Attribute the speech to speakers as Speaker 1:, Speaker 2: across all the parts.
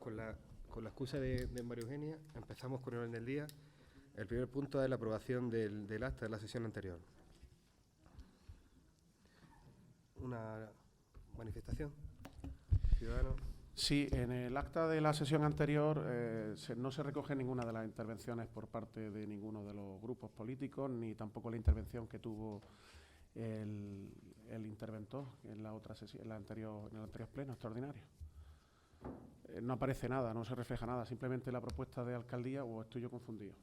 Speaker 1: con la excusa de María Eugenia, empezamos con el orden del día. El primer punto es la aprobación del acta de la sesión anterior. ¿Una manifestación? ¿Ciudadano?
Speaker 2: Sí, en el acta de la sesión anterior no se recoge ninguna de las intervenciones por parte de ninguno de los grupos políticos, ni tampoco la intervención que tuvo el interventor en la otra sesión, en el anterior pleno extraordinario. No aparece nada, no se refleja nada, simplemente la propuesta de alcaldía, o estoy yo confundido.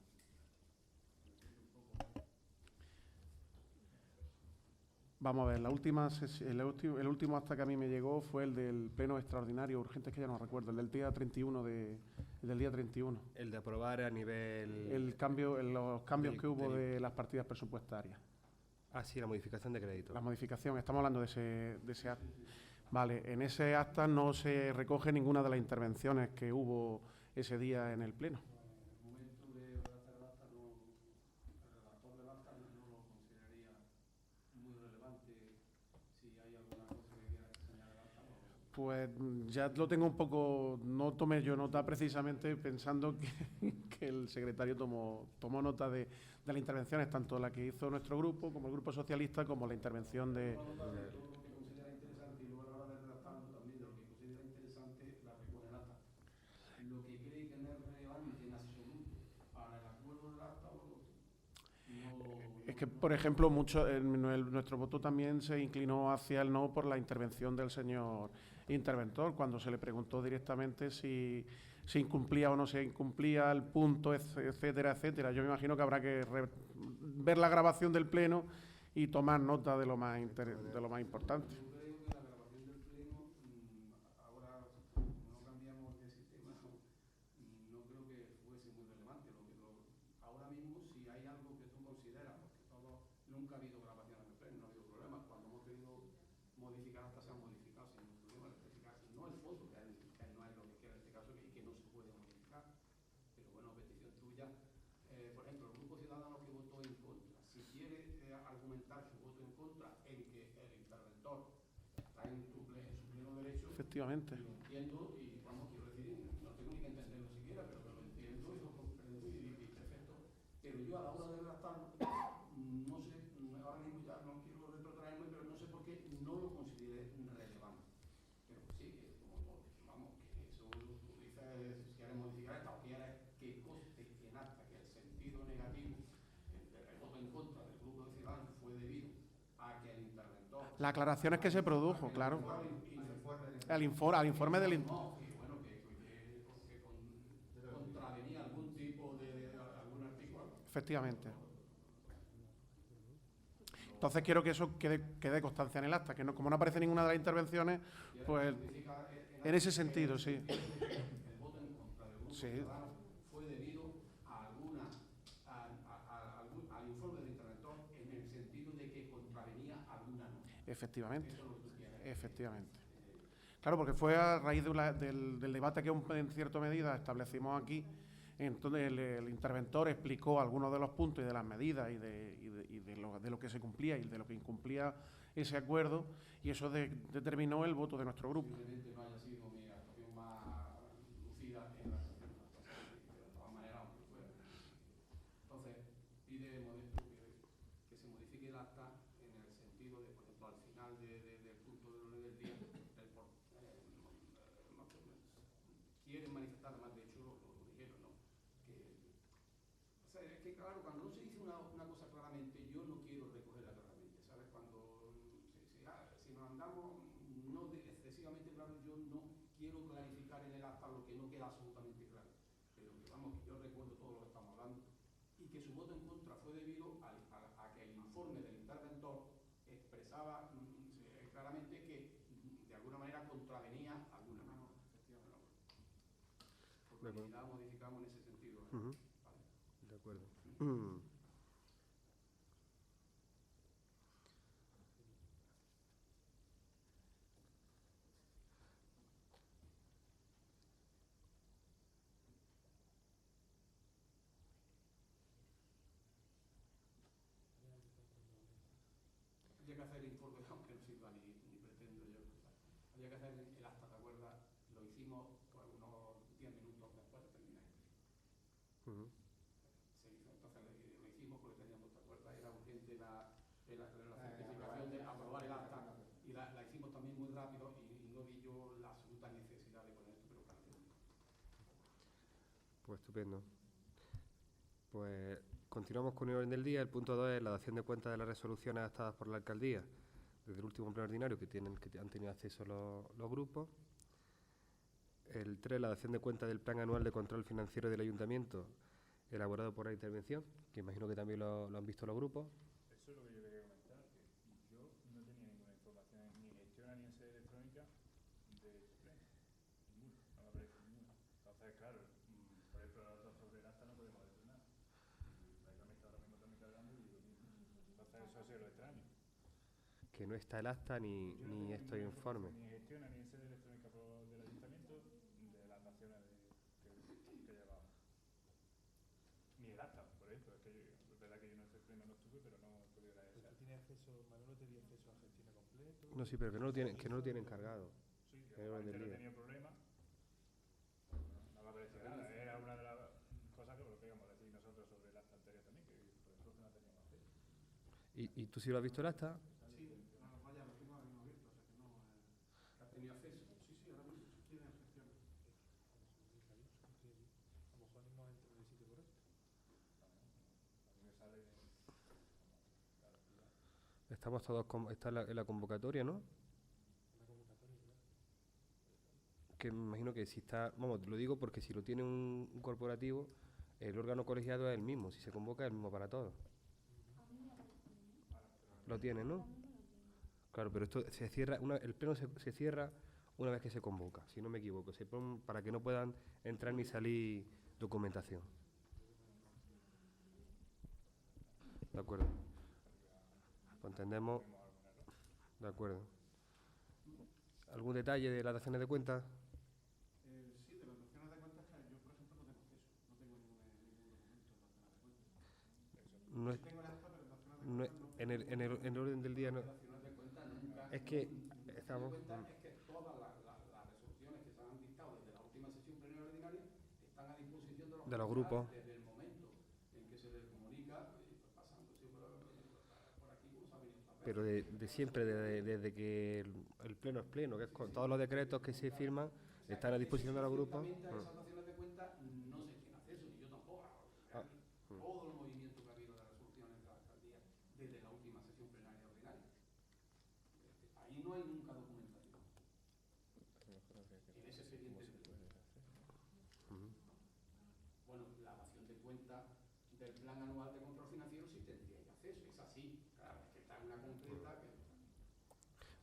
Speaker 2: Vamos a ver, el último acta que a mí me llegó fue el del pleno extraordinario urgente, es que ya no recuerdo, el del día 31 del día 31.
Speaker 1: El de aprobar a nivel...
Speaker 2: Los cambios que hubo de las partidas presupuestarias.
Speaker 1: Ah, sí, la modificación de crédito.
Speaker 2: La modificación, estamos hablando de ese acta. Vale, en ese acta no se recoge ninguna de las intervenciones que hubo ese día en el pleno. Pues ya lo tengo un poco, no tomé yo nota precisamente pensando que el secretario tomó nota de las intervenciones, tanto la que hizo nuestro grupo, como el Grupo Socialista, como la intervención de... Lo que considera interesante, y luego a la hora de redactarlo también, de lo que considera interesante, la recoge el acta. Lo que cree que no es relevante en absoluto para el acuerdo del acta es que, por ejemplo, nuestro voto también se inclinó hacia el no por la intervención del señor interventor, cuando se le preguntó directamente si se incumplía o no se incumplía el punto, etcétera, etcétera. Yo me imagino que habrá que ver la grabación del pleno y tomar nota de lo más importante. Nunca ha habido grabaciones de pleno, no ha habido problemas. Cuando hemos querido modificar hasta se han modificado sin ningún problema. No el fondo, que no es lo que quiere en este caso, y que no se puede modificar. Pero bueno, petición tuya. Por ejemplo, el Grupo Ciudadano que votó en contra, si quiere argumentar su voto en contra en que el interventor está en su pleno derecho, efectivamente, lo entiendo y vamos, quiero decir, no tengo ni que entenderlo siquiera, pero lo entiendo y lo comprendo y perfecto. Pero yo a la hora de redactarlo, no sé, ahora mismo ya no quiero retrotraerme, pero no sé por qué no lo consideré relevante. Pero sí, que vamos, que eso tú dices, si quieres modificar esta o quieres que conste en acta que el sentido negativo del voto en contra del Grupo de Ciudadanos fue debido a que el interventor... La aclaración es que se produjo, claro. Al informe del... No, que bueno, que contravenía algún tipo de algún artículo. Efectivamente. Entonces quiero que eso quede constancia en el acta, que no, como no aparece ninguna de las intervenciones, pues en ese sentido, sí. El voto en contra del Grupo Ciudadano fue debido al informe del interventor en el sentido de que contravenía alguna norma. Efectivamente, efectivamente. Claro, porque fue a raíz del debate que en cierta medida establecimos aquí. Entonces el interventor explicó algunos de los puntos y de las medidas y de lo que se cumplía y de lo que incumplía ese acuerdo, y eso determinó el voto de nuestro grupo. Posiblemente no haya sido mi actuación más lucida en la sesión, pero de todas maneras, aunque fuera. Entonces, pide Modesto que se modifique el acta en el sentido de, por ejemplo, al final del punto del orden del día, quieren manifestar, además de hecho lo dijeron, ¿no? O sea, es que claro, cuando no se dice una cosa claramente, yo no quiero recogerla claramente, ¿sabes? Cuando si nos andamos no excesivamente claro, yo no quiero clarificar en el acta lo que no queda absolutamente claro. Pero que vamos, que yo recuerdo todo lo que estamos hablando y que su voto en contra fue debido a que el informe del interventor expresaba claramente que de alguna manera contravenía alguna norma. Por unanimidad modificamos en ese sentido. ¿Vale?
Speaker 1: De acuerdo.
Speaker 2: Había que hacer el informe, aunque no sirva ni pretendo yo. Había que hacer el acta, ¿te acuerdas? Lo hicimos por unos
Speaker 1: Ujú.
Speaker 2: Se hizo, entonces lo hicimos porque teníamos, ¿te acuerdas? Era urgente la certificación de aprobar el acta y la hicimos también muy rápido y no vi yo la absoluta necesidad de poner esto, pero claro.
Speaker 1: Pues estupendo. Pues continuamos con el orden del día. El punto 2 es la dación de cuenta de las resoluciones adoptadas por la alcaldía desde el último pleno ordinario que han tenido acceso los grupos. El 3, la dación de cuenta del plan anual de control financiero del ayuntamiento elaborado por la intervención, que imagino que también lo han visto los grupos.
Speaker 3: Eso es lo que yo quería comentar, que yo no tenía ninguna información ni gestiona ni en sede electrónica de pleno. Ninguna, no me aparece ninguna. Entonces, claro, por ejemplo, nosotros sobre el acta no podemos decir nada. Y me está ahora mismo también cargando y digo, entonces eso ha sido lo extraño.
Speaker 1: Que no está el acta ni estos informes.
Speaker 3: Ni gestiona ni en sede electrónica del ayuntamiento de las naciones que llevamos. Ni el acta, por ejemplo. Es que es verdad que yo no sé pleno, no estuve, pero no he podido leer.
Speaker 4: Pero tú tienes acceso, Manolo te dio acceso a gestión completo.
Speaker 1: No, sí, pero que no lo tienen cargado.
Speaker 3: Sí,
Speaker 1: En el orden del
Speaker 3: no he
Speaker 1: día.
Speaker 3: tenido problemas. No me apareció nada. Era una de las cosas que podíamos decir nosotros sobre el acta anterior también, que por eso que no teníamos acceso.
Speaker 1: ¿Y tú sí lo has visto el acta?
Speaker 2: Sí, vaya, lo tengo ahora mismo abierto, o sea que no. ¿Que has tenido acceso? Sí, sí, ahora mismo tiene gestión.
Speaker 4: A lo mejor no entra en el sitio correcto.
Speaker 3: A mí me sale.
Speaker 1: Estamos todos está en la convocatoria, ¿no?
Speaker 4: Una convocatoria, claro.
Speaker 1: Que me imagino que si está, vamos, lo digo porque si lo tiene un corporativo, el órgano colegiado es el mismo, si se convoca es el mismo para todos. Lo tienen, ¿no? Claro, pero esto se cierra, el pleno se cierra una vez que se convoca, si no me equivoco, para que no puedan entrar ni salir documentación. De acuerdo. Lo entendemos. De acuerdo. ¿Algún detalle de las daciones de cuentas?
Speaker 2: Sí, de las daciones de cuentas, yo por ejemplo no tengo acceso, no tengo ningún documento de daciones de cuentas.
Speaker 1: No es,
Speaker 2: Sí tengo el acta, pero daciones de
Speaker 1: no
Speaker 2: cuentas
Speaker 1: es-
Speaker 2: no.
Speaker 1: en el orden del día no.
Speaker 2: Daciones de cuentas nunca.
Speaker 1: Es que
Speaker 2: Estamos.
Speaker 1: estamos.
Speaker 2: Es que todas las resoluciones que se han dictado desde la última sesión plenaria ordinaria están a disposición
Speaker 1: De los grupos.
Speaker 2: desde el momento en que se les comunica, pues pasándose por aquí, como se ha venido esta vez.
Speaker 1: Pero de siempre, desde que el pleno es pleno, que es con todos los decretos que se firman, están a disposición de los grupos.
Speaker 2: Exactamente, a esas daciones de cuentas no se tiene acceso, ni yo tampoco. Todo el movimiento que ha habido de resoluciones de la alcaldía desde la última sesión plenaria ordinaria. Ahí no hay nunca documentación. En ese expediente. Bueno, la dación de cuenta del plan anual de control financiero sí tendríais acceso, es así. Claro, es que está en una concreta que.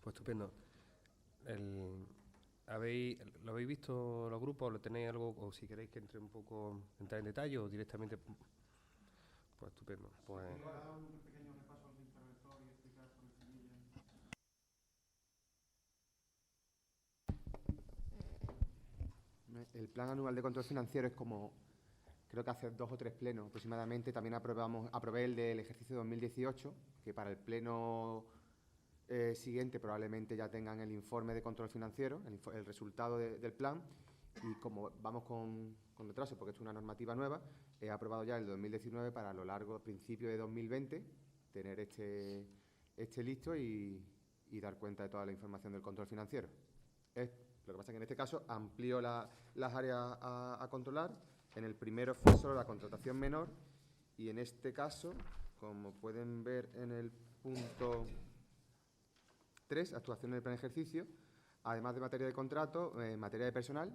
Speaker 1: Pues estupendo. ¿Lo habéis visto los grupos? ¿Lo tenéis algo? O si queréis que entre un poco, entrar en detalle o directamente. Pues estupendo. Pues
Speaker 2: Dar un pequeño repaso al interventor y explicar por encimilla.
Speaker 5: El plan anual de control financiero es como, creo que hace 2 o 3 plenos aproximadamente, también aprobé el del ejercicio 2018, que para el pleno siguiente probablemente ya tengan el informe de control financiero, el resultado del plan, y como vamos con retraso, porque esto es una normativa nueva, he aprobado ya el 2019 para a lo largo, principio de 2020, tener este listo y dar cuenta de toda la información del control financiero. Lo que pasa es que en este caso amplío las áreas a controlar. En el primero fue solo la contratación menor y en este caso, como pueden ver en el punto 3, actuaciones del plan de ejercicio, además de materia de contrato, materia de personal,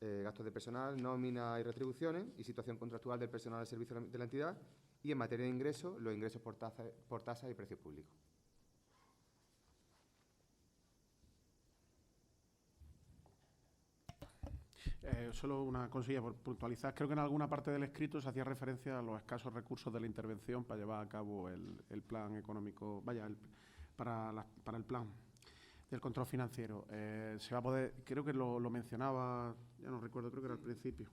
Speaker 5: gastos de personal, nómina y retribuciones y situación contractual del personal al servicio de la entidad, y en materia de ingresos, los ingresos por tasa y precios públicos.
Speaker 2: Solo una cosilla por puntualizar. Creo que en alguna parte del escrito se hacía referencia a los escasos recursos de la intervención para llevar a cabo el plan económico, para el plan del control financiero. Se va a poder, creo que lo mencionaba, ya no recuerdo, creo que era al principio.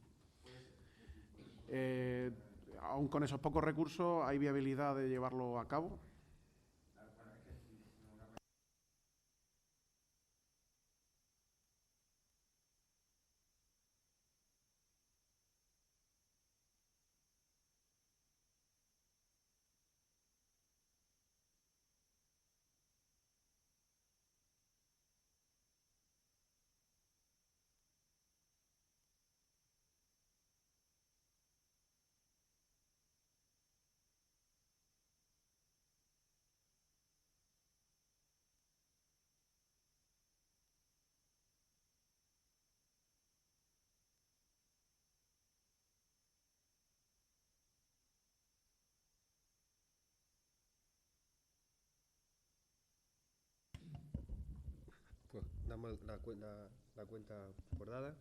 Speaker 2: Aún con esos pocos recursos, ¿hay viabilidad de llevarlo a cabo?
Speaker 1: la cuenta acordada.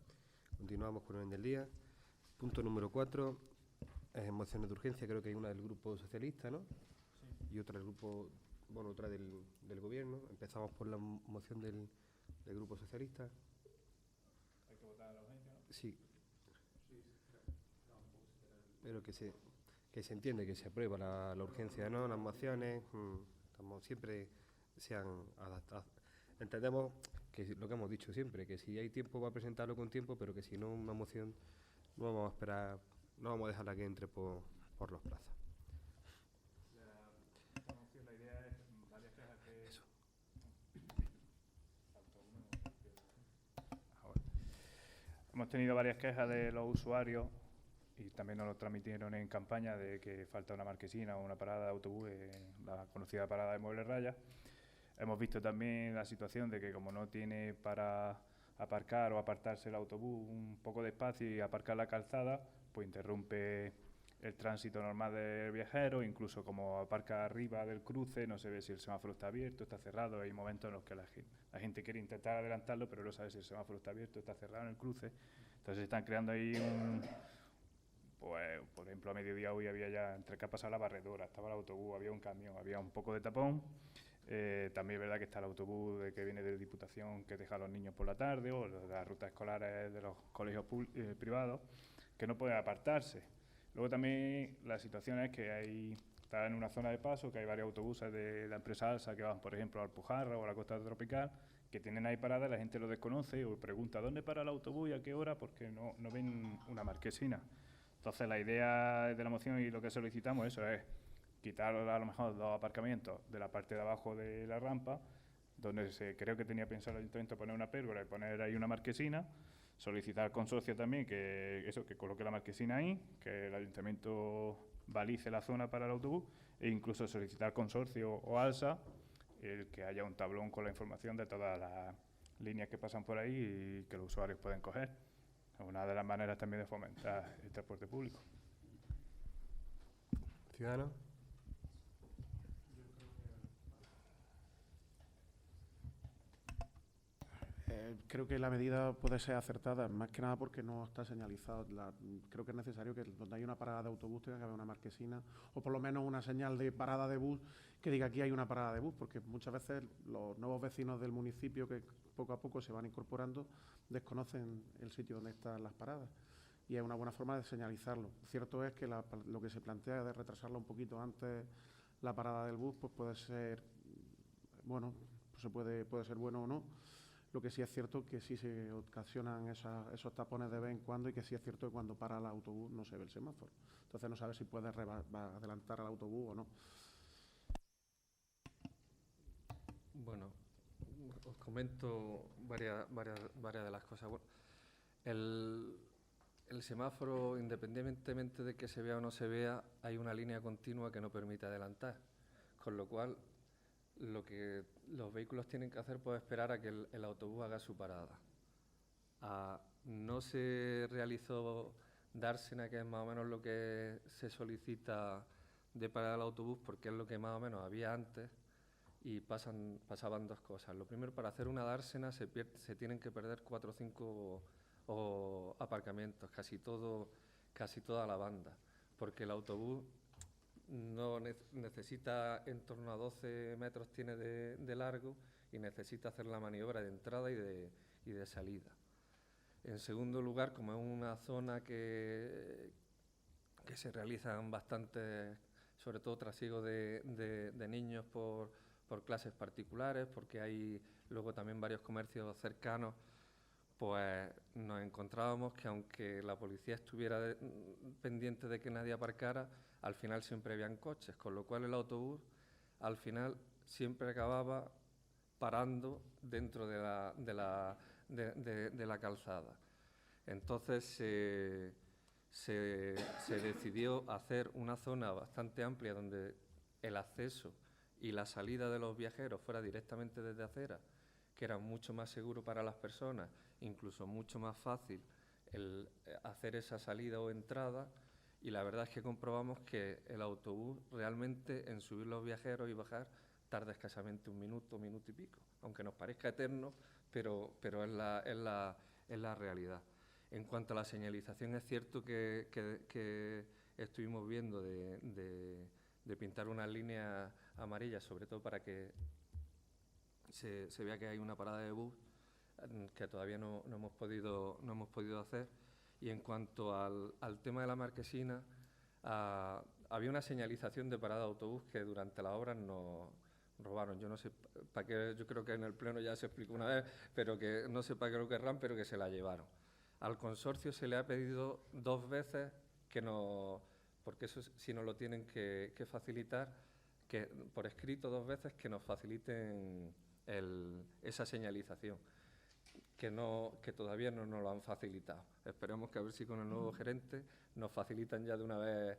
Speaker 1: Continuamos con el orden del día. Punto número 4, mociones de urgencia. Creo que hay una del Grupo Socialista, ¿no?
Speaker 3: Sí.
Speaker 1: Y otra del Grupo, bueno, otra del Gobierno. Empezamos por la moción del Grupo Socialista.
Speaker 3: Hay que votar a la urgencia, ¿no?
Speaker 1: Sí. Pero que se entiende que se aprueba la urgencia, ¿no? Las mociones, siempre sean adaptadas. Entendemos que lo que hemos dicho siempre, que si hay tiempo va a presentarlo con tiempo, pero que si no una moción no vamos a esperar, no vamos a dejarla que entre por los plazos.
Speaker 3: Esta moción, la idea es varias quejas que...
Speaker 1: Eso.
Speaker 3: Faltó uno, ahora. Hemos tenido varias quejas de los usuarios y también nos lo transmitieron en campaña de que falta una marquesina o una parada de autobús en la conocida parada de Muebles Raya. Hemos visto también la situación de que como no tiene para aparcar o apartarse el autobús un poco de espacio y aparcar la calzada, pues interrumpe el tránsito normal del viajero, incluso como aparca arriba del cruce, no se ve si el semáforo está abierto, está cerrado. Hay momentos en los que la gente quiere intentar adelantarlo, pero no sabe si el semáforo está abierto, está cerrado en el cruce. Entonces están creando ahí pues, por ejemplo, a mediodía hoy había ya, entre que ha pasado la barredora, estaba el autobús, había un camión, había un poco de tapón. También es verdad que está el autobús que viene de Diputación que deja a los niños por la tarde, o las rutas escolares de los colegios privados, que no pueden apartarse. Luego también la situación es que está en una zona de paso, que hay varios autobuses de la empresa Alsa que van, por ejemplo, a Alpujarra o a la Costa Tropical, que tienen ahí parada, la gente lo desconoce o pregunta ¿dónde para el autobús y a qué hora? Porque no ven una marquesina. Entonces la idea de la moción y lo que solicitamos eso es quitar a lo mejor 2 aparcamientos de la parte de abajo de la rampa, donde creo que tenía pensado el ayuntamiento poner una pérgola y poner ahí una marquesina, solicitar al consorcio también que coloque la marquesina ahí, que el ayuntamiento balice la zona para el autobús, e incluso solicitar al consorcio o ALSA que haya un tablón con la información de todas las líneas que pasan por ahí y que los usuarios pueden coger. Es una de las maneras también de fomentar el transporte público.
Speaker 1: Ciudadanos.
Speaker 2: Creo que la medida puede ser acertada, más que nada porque no está señalizado. Creo que es necesario que donde hay una parada de autobús tenga que haber una marquesina o por lo menos una señal de parada de bus que diga aquí hay una parada de bus, porque muchas veces los nuevos vecinos del municipio que poco a poco se van incorporando desconocen el sitio donde están las paradas y es una buena forma de señalizarlo. Cierto es que lo que se plantea de retrasarlo un poquito antes la parada del bus pues puede ser, bueno, pues puede ser bueno o no. Lo que sí es cierto que sí se ocasionan esos tapones de vez en cuando y que sí es cierto que cuando para el autobús no se ve el semáforo. Entonces no sabes si puedes adelantar al autobús o no.
Speaker 6: Bueno, os comento varias de las cosas. Bueno, el semáforo, independientemente de que se vea o no se vea, hay una línea continua que no permite adelantar, con lo cual lo que los vehículos tienen que hacer pues esperar a que el autobús haga su parada. No se realizó dársena, que es más o menos lo que se solicita de parar el autobús, porque es lo que más o menos había antes, y pasaban 2 cosas. Lo primero, para hacer una dársena se tienen que perder 4 o 5 aparcamientos, casi toda la banda, porque el autobús no necesita en torno a 12 metros tiene de largo y necesita hacer la maniobra de entrada y de salida. En segundo lugar, como es una zona que se realizan bastantes, sobre todo trasiego de niños por clases particulares, porque hay luego también varios comercios cercanos, pues nos encontrábamos que aunque la policía estuviera pendiente de que nadie aparcara, al final siempre habían coches, con lo cual el autobús al final siempre acababa parando dentro de la calzada. Entonces se decidió hacer una zona bastante amplia donde el acceso y la salida de los viajeros fuera directamente desde acera, que era mucho más seguro para las personas, incluso mucho más fácil el hacer esa salida o entrada, y la verdad es que comprobamos que el autobús realmente en subir los viajeros y bajar tarda escasamente un minuto, minuto y pico, aunque nos parezca eterno, pero es la realidad. En cuanto a la señalización, es cierto que estuvimos viendo de pintar unas líneas amarillas, sobre todo para que se vea que hay una parada de bus, que todavía no hemos podido hacer. Y en cuanto al tema de la marquesina, había una señalización de parada de autobús que durante las obras nos robaron. Yo no sé para qué, yo creo que en el pleno ya se explicó una vez, pero que no sé para qué lo querrán, pero que se la llevaron. Al consorcio se le ha pedido 2 veces que nos, porque eso sí nos lo tienen que facilitar, que por escrito 2 veces que nos faciliten esa señalización, que todavía no nos lo han facilitado. Esperemos que a ver si con el nuevo gerente nos facilitan ya de una vez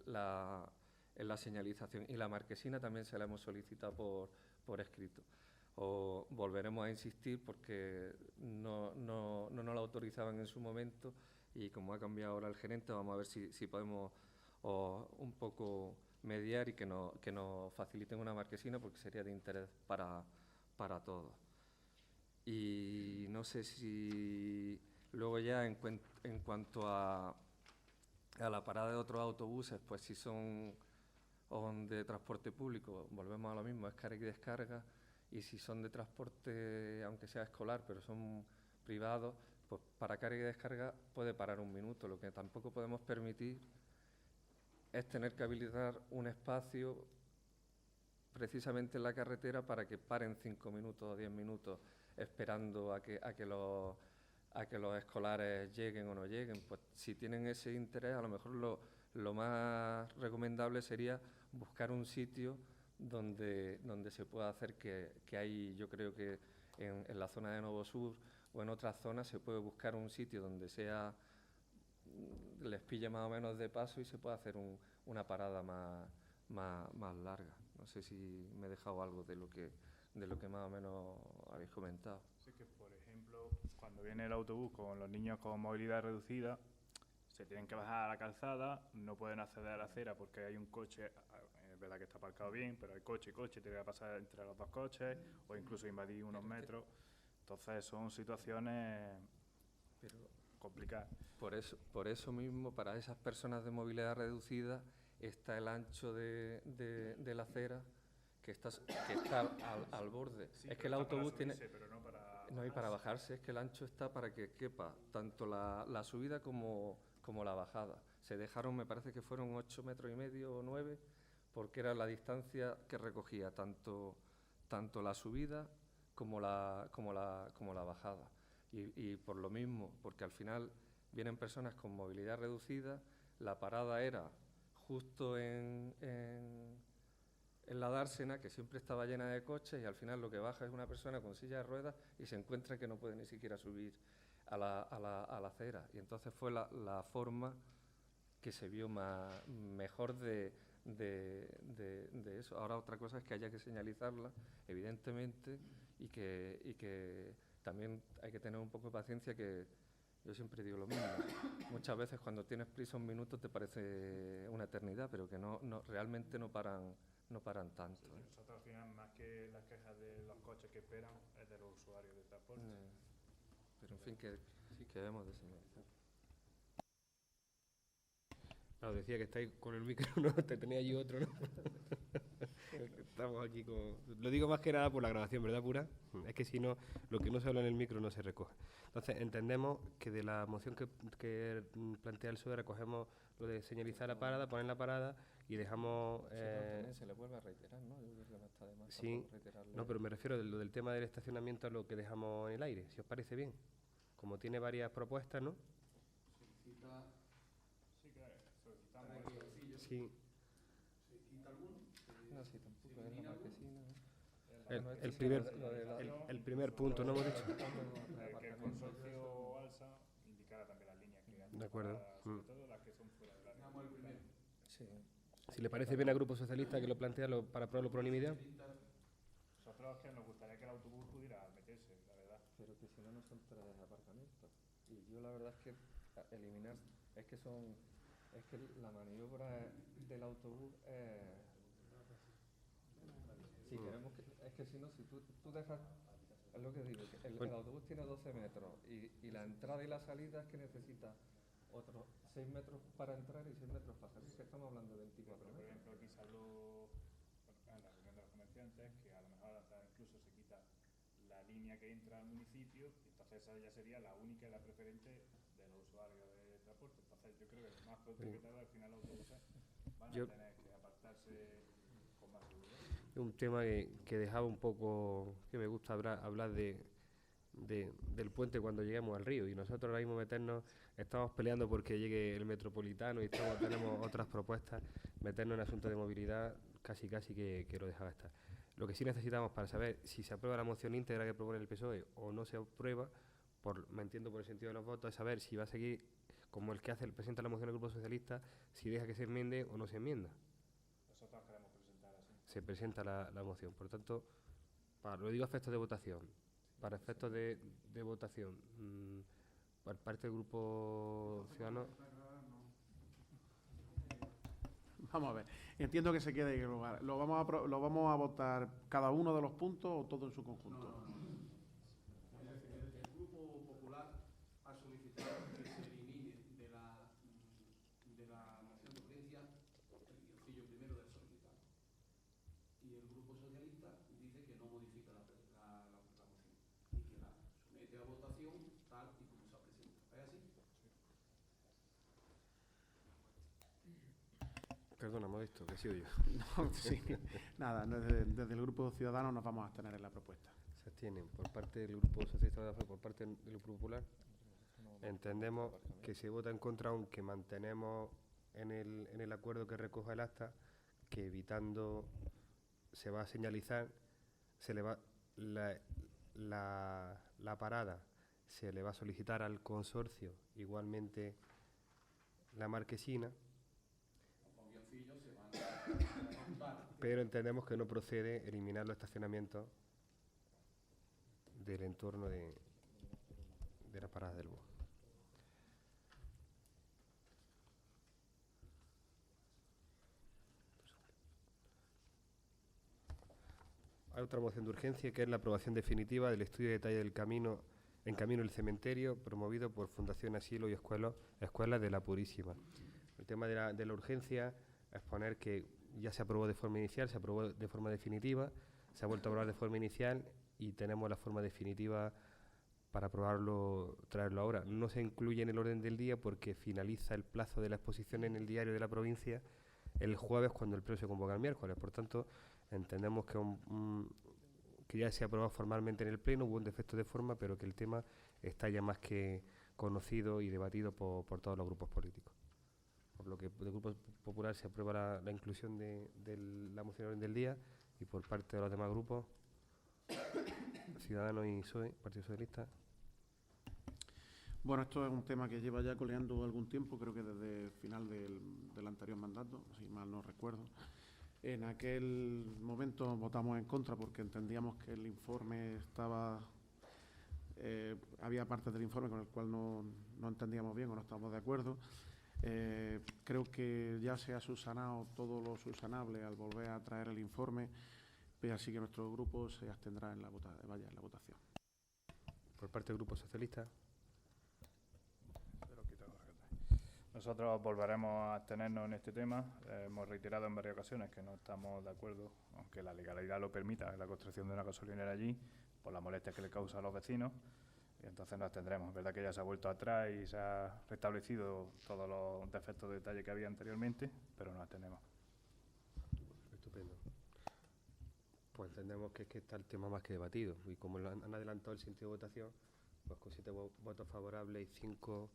Speaker 6: la señalización. Y la marquesina también se la hemos solicitado por escrito. O volveremos a insistir porque no nos la autorizaban en su momento, y como ha cambiado ahora el gerente, vamos a ver si podemos un poco mediar y que nos faciliten una marquesina, porque sería de interés para todos. Y no sé si luego ya en cuanto a la parada de otros autobuses, pues si son de transporte público, volvemos a lo mismo, es carga y descarga, y si son de transporte, aunque sea escolar, pero son privados, pues para carga y descarga puede parar 1 minuto. Lo que tampoco podemos permitir es tener que habilitar un espacio precisamente en la carretera para que paren 5 minutos o 10 minutos esperando a que los escolares lleguen o no lleguen. Pues si tienen ese interés, a lo mejor lo más recomendable sería buscar un sitio donde se pueda hacer, que hay, yo creo que en la zona de Novo Sur o en otras zonas se puede buscar un sitio donde les pille más o menos de paso y se puede hacer una parada más larga. No sé si me he dejado algo de lo que más o menos habéis comentado.
Speaker 3: Sí, que por ejemplo, cuando viene el autobús con los niños con movilidad reducida, se tienen que bajar a la calzada, no pueden acceder a la acera porque hay un coche, es verdad que está aparcado bien, pero hay coche, tiene que pasar entre los 2 coches o incluso invadir unos metros. Entonces son situaciones complicadas.
Speaker 6: Por eso mismo, para esas personas de movilidad reducida, está el ancho de la acera que está al borde.
Speaker 3: Sí,
Speaker 6: es que el autobús
Speaker 3: subirse,
Speaker 6: tiene...
Speaker 3: pero no para
Speaker 6: No, y para bajarse, es que el ancho está para que quepa tanto la subida como la bajada. Se dejaron, me parece que fueron 8,5 metros o 9, porque era la distancia que recogía tanto la subida como la bajada. Y por lo mismo, porque al final vienen personas con movilidad reducida, la parada era justo en la dársena, que siempre estaba llena de coches, y al final lo que baja es una persona con silla de ruedas y se encuentra que no puede ni siquiera subir a la acera. Y entonces fue la forma que se vio mejor de eso. Ahora otra cosa es que haya que señalizarla, evidentemente, y que también hay que tener un poco de paciencia, que yo siempre digo lo mismo. Muchas veces cuando tienes prisa 1 minuto te parece una eternidad, pero que realmente no paran tanto.
Speaker 3: Sí, nosotros al final, más que las quejas de los coches que esperan, es de los usuarios de transporte.
Speaker 6: Pero en fin, que sí que debemos de señalizar.
Speaker 1: Os decía que estáis con el micro, ¿no? Te tenía allí otro, ¿no? Estamos aquí con... Lo digo más que nada por la grabación, ¿verdad, Pura? Es que si no, lo que no se habla en el micro no se recoge. Entonces, entendemos que de la moción que plantea el PSOE recogemos lo de señalizar la parada, poner la parada y dejamos...
Speaker 6: También se le vuelve a reiterar, ¿no? Yo creo que no está de más
Speaker 1: sí,
Speaker 6: reiterarle.
Speaker 1: no, pero me refiero a lo del tema del estacionamiento, a lo que dejamos en el aire, si os parece bien. Como tiene varias propuestas, ¿no?
Speaker 2: Solicita
Speaker 3: Sí, claro, solicitamos
Speaker 2: para que
Speaker 3: eso.
Speaker 1: Sí.
Speaker 2: se quita alguno.
Speaker 6: No, sí, tampoco es la
Speaker 2: elimina alguno.
Speaker 6: marquesina.
Speaker 1: El primer punto, ¿no hemos dicho?
Speaker 3: Que el consorcio ALSA indicara también las líneas que han
Speaker 1: De acuerdo.
Speaker 3: sobre todo las que son fuera del área.
Speaker 2: Dejamos el primero.
Speaker 6: Sí.
Speaker 1: Si le parece bien al Grupo Socialista que lo plantea para aprobarlo por unanimidad.
Speaker 3: Nosotros es que nos gustaría que el autobús pudiera meterse, la verdad.
Speaker 6: Pero que si no, no son 3 aparcamientos. Y yo la verdad es que eliminar, es que la maniobra del autobús es que si no, si tú dejas, es lo que digo, que el autobús tiene 12 metros y la entrada y la salida es que necesita otros 6 metros para entrar y 6 metros para salir, que estamos hablando de 24
Speaker 3: Por
Speaker 6: metros.
Speaker 3: ejemplo, aquí se habló en la reunión de los comerciantes que a lo mejor hasta incluso se quita la línea que entra al municipio, y entonces esa ya sería la única y la preferente de los usuarios de transporte. Entonces yo creo que más pronto que tarde al final los autobuses van a tener que apartarse con más seguridad.
Speaker 1: Un tema que dejaba un poco, que me gusta hablar del puente cuando lleguemos al río, y nosotros ahora mismo estamos peleando porque llegue el metropolitano y tenemos otras propuestas, meternos en asuntos de movilidad casi que lo dejaba estar. Lo que sí necesitamos para saber si se aprueba la moción íntegra que propone el PSOE o no se aprueba, me entiendo por el sentido de los votos, es saber si va a seguir como el que presenta la moción del Grupo Socialista, si deja que se enmiende o no se enmienda.
Speaker 3: Nosotros queremos presentar así.
Speaker 1: Se presenta la moción. Por tanto, lo digo a efectos de votación. Para efectos de votación, por parte del Grupo Ciudadanos.
Speaker 7: Vamos a ver, entiendo que se quede en el lugar. ¿Lo vamos a votar cada uno de los puntos o todo en su conjunto?
Speaker 2: Es decir, el Grupo Popular ha solicitado que se elimine de la moción de urgencia el guioncillo primero del solicitado. Y el Grupo Socialista dice que no modifica la moción y que la somete a votación tal y como se ha presentado. ¿Es así?
Speaker 1: Perdona, Modesto, que he sido yo.
Speaker 7: No, sí, nada, desde el Grupo Ciudadanos nos vamos a abstener en la propuesta.
Speaker 1: Se abstienen por parte del Grupo Socialista, por parte del Grupo Popular. Entendemos que se vota en contra, aunque mantenemos en el acuerdo que recoja el acta que evitando se va a señalizar, se le va la parada, se le va a solicitar al consorcio igualmente la marquesina, pero entendemos que no procede eliminar los estacionamientos del entorno de la parada del bus. Hay otra moción de urgencia que es la aprobación definitiva del estudio de detalle del camino en camino del cementerio promovido por Fundación Asilo y Escuelas de la Purísima. El tema de la urgencia es poner que ya se aprobó de forma inicial, se aprobó de forma definitiva, se ha vuelto a aprobar de forma inicial y tenemos la forma definitiva para aprobarlo, traerlo ahora. No se incluye en el orden del día porque finaliza el plazo de la exposición en el diario de la provincia el jueves cuando el pleno se convoca el miércoles. Por tanto, entendemos que ya se ha aprobado formalmente en el pleno, hubo un defecto de forma, pero que el tema está ya más que conocido y debatido por todos los grupos políticos. Por lo que del Grupo Popular se aprueba la inclusión de la moción orden del día y por parte de los demás grupos, Ciudadanos y PSOE, Partido Socialista.
Speaker 7: Bueno, esto es un tema que lleva ya coleando algún tiempo, creo que desde el final del anterior mandato, si mal no recuerdo. En aquel momento votamos en contra porque entendíamos que el informe había partes del informe con el cual no entendíamos bien o no estábamos de acuerdo. Creo que ya se ha subsanado todo lo subsanable al volver a traer el informe, así que nuestro grupo se abstendrá en la votación.
Speaker 1: Por parte del Grupo Socialista.
Speaker 3: Nosotros volveremos a abstenernos en este tema. Hemos reiterado en varias ocasiones que no estamos de acuerdo, aunque la legalidad lo permita, en la construcción de una gasolinera allí, por las molestias que le causa a los vecinos. Y entonces nos abstendremos. Es verdad que ya se ha vuelto atrás y se ha restablecido todos los defectos de detalle que había anteriormente, pero nos abstenemos.
Speaker 1: Estupendo. Pues entendemos que está el tema más que debatido y como han adelantado el sentido de votación, pues con 7 votos favorables y 5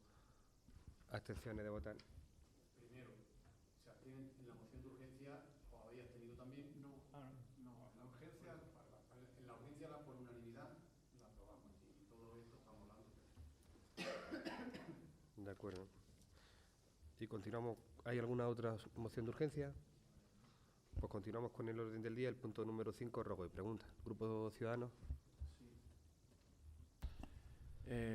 Speaker 1: abstenciones de votar.
Speaker 2: Primero, ¿se abstienen en la moción de urgencia o habéis abstenido también? No. En la urgencia por unanimidad la aprobamos y todo esto estamos hablando.
Speaker 1: De acuerdo. Y continuamos. ¿Hay alguna otra moción de urgencia? Pues continuamos con el orden del día, el punto número 5, ruego y preguntas. Grupo Ciudadanos.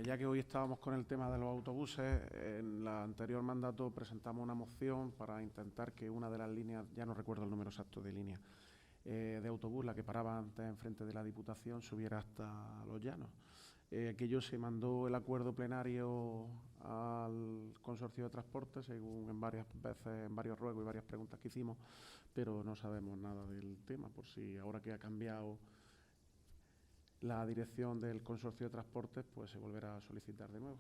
Speaker 7: Ya que hoy estábamos con el tema de los autobuses, en el anterior mandato presentamos una moción para intentar que una de las líneas, ya no recuerdo el número exacto de línea, de autobús, la que paraba antes enfrente de la Diputación, subiera hasta Los Llanos. Aquello se mandó el acuerdo plenario al Consorcio de Transporte, según en varias veces, en varios ruegos y varias preguntas que hicimos, pero no sabemos nada del tema, por si ahora que ha cambiado la dirección del Consorcio de Transportes, pues se volverá a solicitar de nuevo.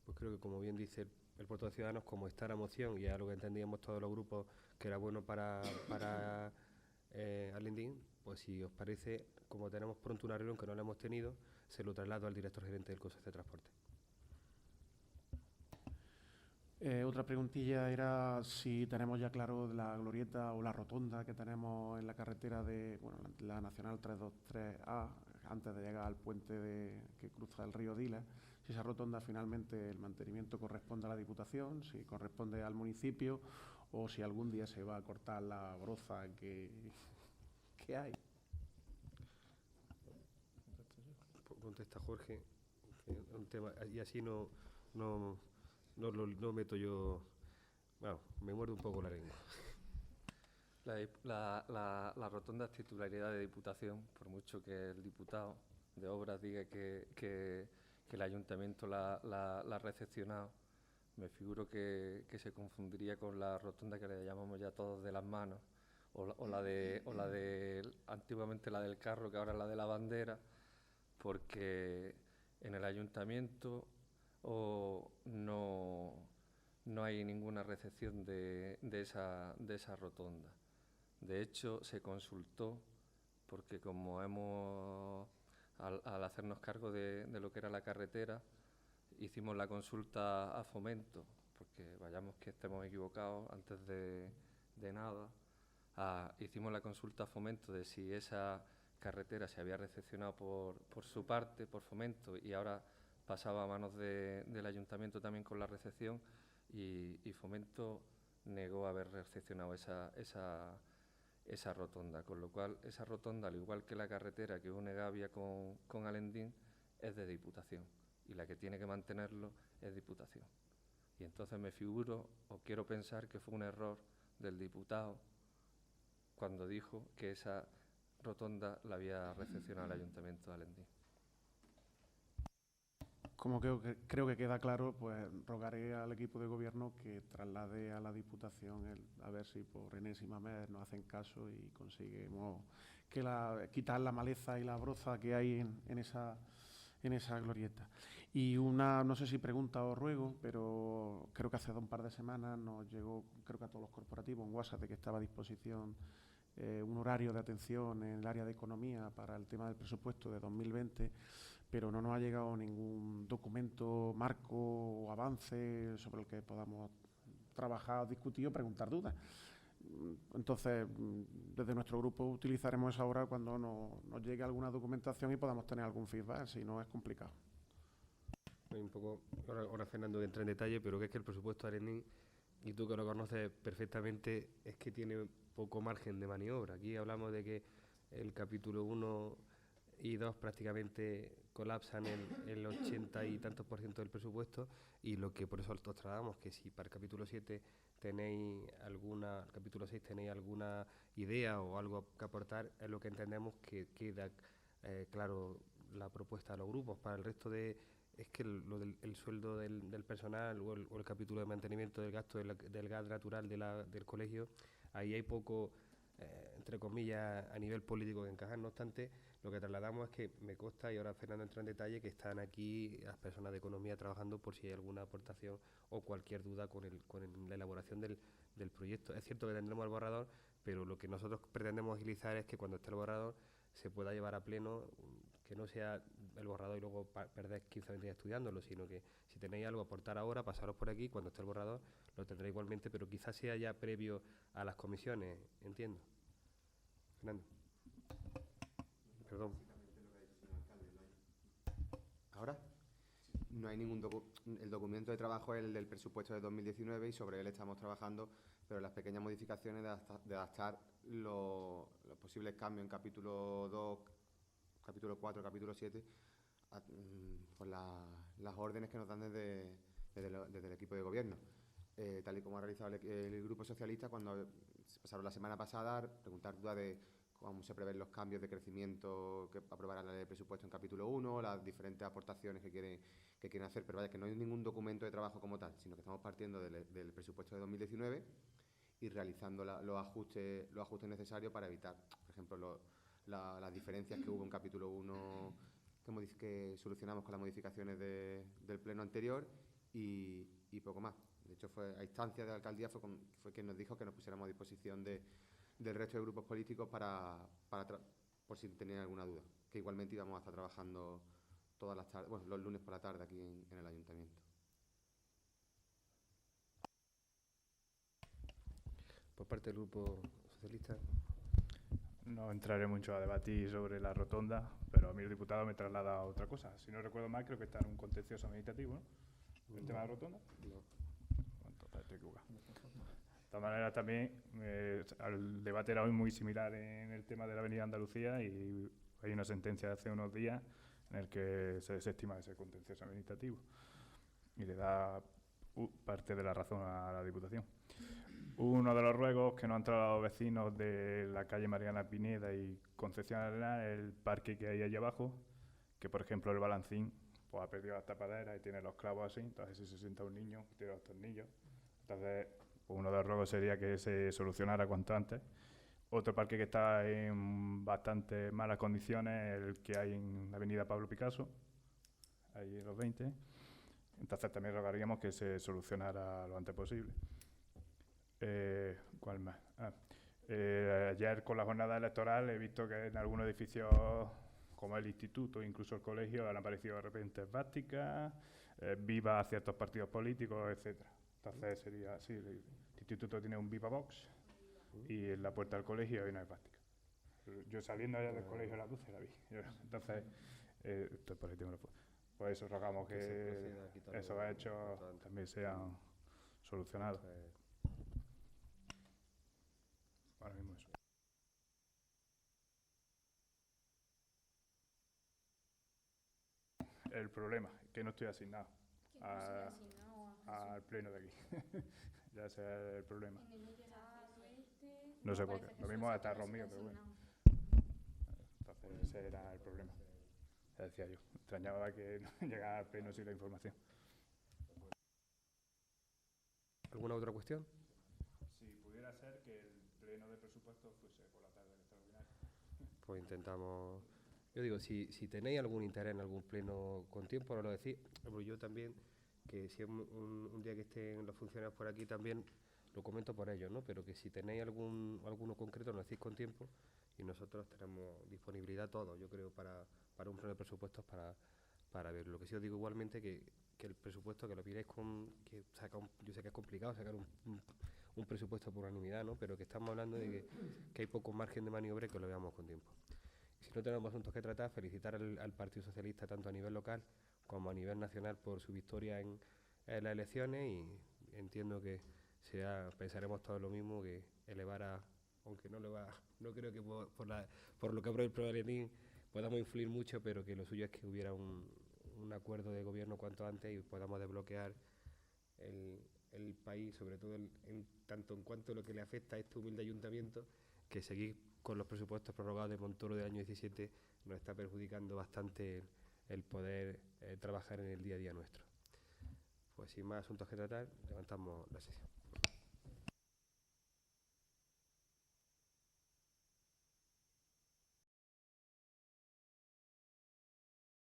Speaker 1: Pues creo que, como bien dice el portavoz de Ciudadanos, como está la moción y es algo que entendíamos todos los grupos que era bueno para Alendín, pues si os parece, como tenemos pronto una reunión que no la hemos tenido, se lo traslado al director gerente del Consorcio de Transporte.
Speaker 7: Otra preguntilla era si tenemos ya claro la glorieta o la rotonda que tenemos en la carretera de la Nacional 323A, antes de llegar al puente que cruza el río Dila, si esa rotonda finalmente el mantenimiento corresponde a la Diputación, si corresponde al municipio o si algún día se va a cortar la broza que hay.
Speaker 1: Contesta Jorge, que es un tema, y así no meto yo, bueno, me muerde un poco la lengua.
Speaker 6: La rotonda es titularidad de Diputación, por mucho que el diputado de Obras diga que el Ayuntamiento la ha recepcionado. Me figuro que se confundiría con la rotonda que le llamamos ya todos de las manos, o la de antiguamente la del carro, que ahora es la de la bandera, porque en el Ayuntamiento no hay ninguna recepción de esa rotonda. De hecho, se consultó, porque como al hacernos cargo de lo que era la carretera, hicimos la consulta a Fomento, porque vayamos que estemos equivocados antes de nada, hicimos la consulta a Fomento de si esa carretera se había recepcionado por su parte, por Fomento, y ahora pasaba a manos del Ayuntamiento también con la recepción, y Fomento negó haber recepcionado esa rotonda, con lo cual esa rotonda, al igual que la carretera que une Gavia con Alendín, es de Diputación, y la que tiene que mantenerlo es Diputación. Y entonces me figuro, o quiero pensar, que fue un error del diputado cuando dijo que esa rotonda la había recepcionado el Ayuntamiento de Alendín.
Speaker 7: Como creo que queda claro, pues rogaré al equipo de gobierno que traslade a la Diputación a ver si por enésima vez nos hacen caso y conseguimos quitar la maleza y la broza que hay en esa glorieta. Y no sé si pregunta o ruego, pero creo que hace un par de semanas nos llegó, creo que a todos los corporativos, un WhatsApp de que estaba a disposición un horario de atención en el área de economía para el tema del presupuesto de 2020, pero no nos ha llegado ningún documento, marco o avance sobre el que podamos trabajar, discutir o preguntar dudas. Entonces, desde nuestro grupo utilizaremos esa hora cuando nos llegue alguna documentación y podamos tener algún feedback, si no es complicado.
Speaker 1: Un poco, ahora Fernando entra en detalle, pero que es que el presupuesto de Alendín, y tú que lo conoces perfectamente, es que tiene poco margen de maniobra. Aquí hablamos de que el capítulo 1 y 2 prácticamente colapsan el 80 y tantos % del presupuesto, y lo que por eso os trasladamos, que si para el capítulo 7 tenéis capítulo 6 tenéis alguna idea o algo que aportar, es lo que entendemos que queda claro la propuesta de los grupos. Para el resto es que el sueldo del personal o el capítulo de mantenimiento del gasto del gas natural del colegio, ahí hay poco, entre comillas, a nivel político que encajar. No obstante, lo que trasladamos es que me consta, y ahora Fernando entra en detalle, que están aquí las personas de economía trabajando por si hay alguna aportación o cualquier duda con la elaboración del proyecto. Es cierto que tendremos el borrador, pero lo que nosotros pretendemos agilizar es que cuando esté el borrador se pueda llevar a pleno, que no sea el borrador y luego perder 15 o 20 días estudiándolo, sino que si tenéis algo a aportar ahora, pasaros por aquí, cuando esté el borrador lo tendréis igualmente, pero quizás sea ya previo a las comisiones, entiendo. Fernando. Perdón.
Speaker 5: ¿Ahora? No hay ningún el documento de trabajo es el del presupuesto de 2019 y sobre él estamos trabajando, pero las pequeñas modificaciones de adaptar los posibles cambios en capítulo 2, capítulo 4, capítulo 7, por las órdenes que nos dan desde el equipo de gobierno. Tal y como ha realizado el Grupo Socialista, cuando se pasaron la semana pasada a preguntar dudas de cómo se prevén los cambios de crecimiento que aprobará la ley de presupuesto en capítulo 1, las diferentes aportaciones que quieren hacer, pero vaya, que no hay ningún documento de trabajo como tal, sino que estamos partiendo del presupuesto de 2019 y realizando los ajustes necesarios para evitar, por ejemplo, las diferencias que hubo en capítulo 1 que solucionamos con las modificaciones del pleno anterior y poco más. De hecho, a instancia de la alcaldía fue quien nos dijo que nos pusiéramos a disposición del resto de grupos políticos por si tenían alguna duda, que igualmente íbamos a estar trabajando todas las tardes, bueno, los lunes por la tarde aquí en el ayuntamiento.
Speaker 1: Por parte del Grupo Socialista.
Speaker 3: No entraré mucho a debatir sobre la rotonda, pero a mí el diputado me traslada a otra cosa. Si no recuerdo mal, creo que está en un contencioso administrativo, ¿no? ¿El tema de la rotonda?
Speaker 1: No.
Speaker 3: Entonces estoy equivocado. De todas maneras, también el debate era hoy muy similar en el tema de la Avenida Andalucía y hay una sentencia de hace unos días en el que se desestima ese contencioso administrativo y le da parte de la razón a la Diputación. Uno de los ruegos que nos han trasladado los vecinos de la calle Mariana Pineda y Concepción Arenal es el parque que hay allí abajo, que por ejemplo el balancín pues, ha perdido las tapaderas y tiene los clavos así, entonces si se sienta un niño tiene los tornillos. Entonces pues, uno de los ruegos sería que se solucionara cuanto antes. Otro parque que está en bastante malas condiciones es el que hay en la avenida Pablo Picasso, ahí en los 20. Entonces también rogaríamos que se solucionara lo antes posible. ¿Cuál más? Ayer con la jornada electoral he visto que en algunos edificios como el instituto, incluso el colegio, han aparecido de repente esvásticas, vivas a ciertos partidos políticos, etcétera. Entonces sería así, el instituto tiene un Viva Box y en la puerta del colegio hay una esvástica. Yo saliendo allá del colegio a las 12 la vi. Entonces, esto por ahí tengo por eso rogamos que esos hechos también sean solucionados. Ahora mismo eso. El problema, que no estoy asignado al pleno de aquí. Ya ese es el problema. No sé por qué. Lo mismo está error mío, pero bueno. Entonces ese era el problema. Ya decía yo. Extrañaba que no llegara al pleno sin la información.
Speaker 1: ¿Alguna otra cuestión?
Speaker 3: Si pudiera ser que el pleno de presupuestos fuese por la tarde extraordinario.
Speaker 1: Pues intentamos. Yo digo, si tenéis algún interés en algún pleno con tiempo, no lo decís. Pero yo también, que si es un día que estén los funcionarios por aquí también, lo comento por ellos, ¿no? Pero que si tenéis alguno concreto, nos decís con tiempo y nosotros tenemos disponibilidad todos, yo creo, para un pleno de presupuestos para ver. Lo que sí os digo igualmente que el presupuesto, que lo miréis yo sé que es complicado sacar un presupuesto por unanimidad, ¿no? Pero que estamos hablando de que hay poco margen de maniobra y que lo veamos con tiempo. Si no tenemos asuntos que tratar, felicitar al Partido Socialista tanto a nivel local como a nivel nacional por su victoria en las elecciones y entiendo que pensaremos todos lo mismo, que elevar aunque no creo que por lo que apruebe el Progrenín podamos influir mucho, pero que lo suyo es que hubiera un acuerdo de gobierno cuanto antes y podamos desbloquear el país, sobre todo tanto en cuanto a lo que le afecta a este humilde ayuntamiento, que seguir con los presupuestos prorrogados de Montoro del año 17 nos está perjudicando bastante el poder trabajar en el día a día nuestro. Pues sin más asuntos que tratar, levantamos la sesión.